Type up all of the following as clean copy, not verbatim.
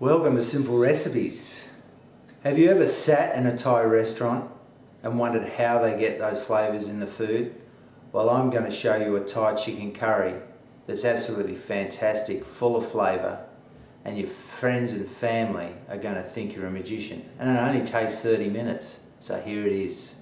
Welcome to Simple Recipes. Have you ever sat in a Thai restaurant and wondered how they get those flavours in the food? Well, I'm going to show you a Thai chicken curry that's absolutely fantastic, full of flavour, and your friends and family are going to think you're a magician. And it only takes 30 minutes, so here it is.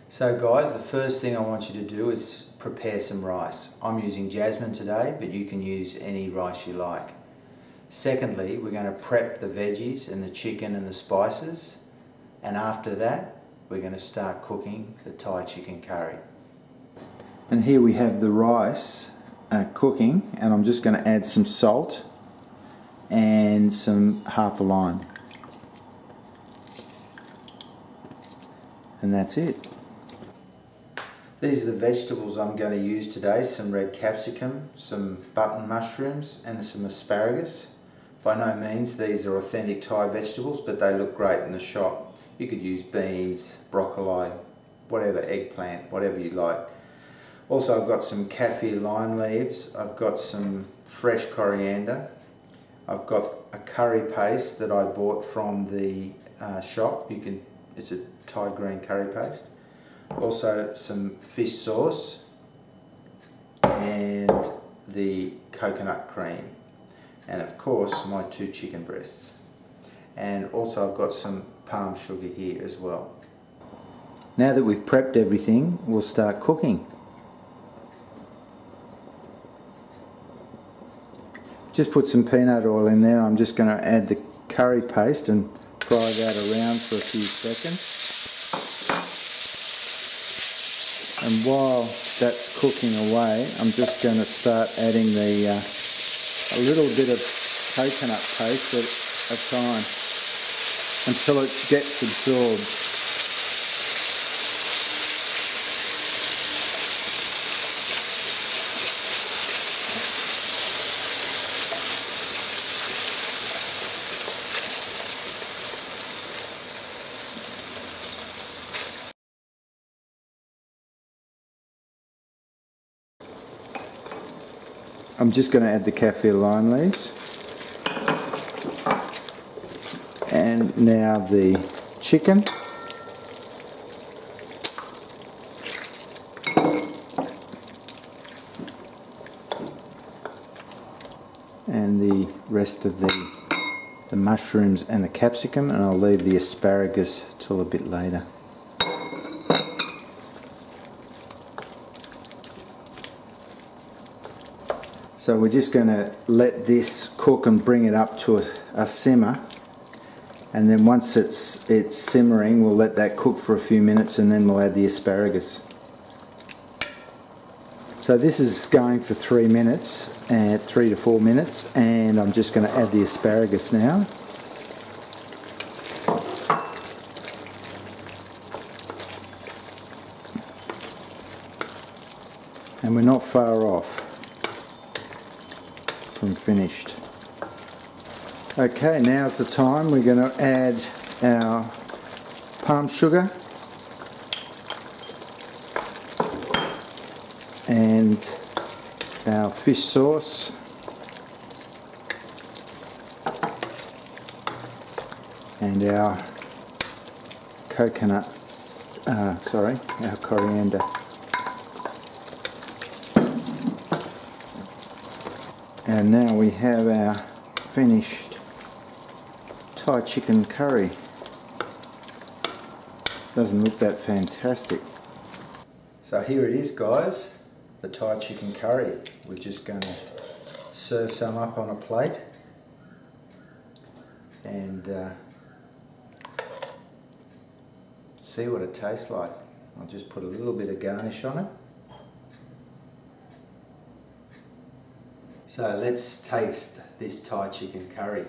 So guys, the first thing I want you to do is prepare some rice. I'm using Jasmine today, but you can use any rice you like. Secondly, we're going to prep the veggies and the chicken and the spices, and after that we're going to start cooking the Thai chicken curry. And here we have the rice cooking, and I'm just going to add some salt and some half a lime, and that's it. These are the vegetables I'm going to use today: some red capsicum, some button mushrooms and some asparagus. By no means these are authentic Thai vegetables, but they look great in the shop. You could use beans, broccoli, whatever, eggplant, whatever you like. Also I've got some Kaffir lime leaves, I've got some fresh coriander, I've got a curry paste that I bought from the shop. It's a Thai green curry paste. Also some fish sauce and the coconut cream, and of course my 2 chicken breasts, and also I've got some palm sugar here as well. Now that we've prepped everything, we'll start cooking. Just put some peanut oil in there. I'm just going to add the curry paste and fry that around for a few seconds. And while that's cooking away, I'm just going to start adding a little bit of coconut paste at a time until it gets absorbed. I'm just going to add the Kaffir lime leaves, and now the chicken, and the rest of the mushrooms and the capsicum, and I'll leave the asparagus till a bit later. So we're just going to let this cook and bring it up to a simmer, and then once it's simmering, we'll let that cook for a few minutes, and then we'll add the asparagus. So this is going for 3 minutes, 3 to 4 minutes, and I'm just going to add the asparagus now. And we're not far off from finished. Okay, now's the time. We're going to add our palm sugar and our fish sauce and our our coriander. And now we have our finished Thai chicken curry. Doesn't look that fantastic. So here it is, guys, the Thai chicken curry. We're just going to serve some up on a plate and see what it tastes like. I'll just put a little bit of garnish on it. So let's taste this Thai chicken curry.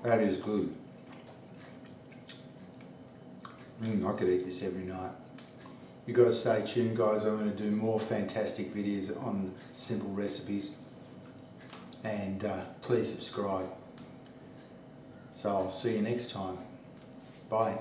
That is good. I could eat this every night. You've got to stay tuned, guys. I'm going to do more fantastic videos on simple recipes, and please subscribe. So I'll see you next time. Bye.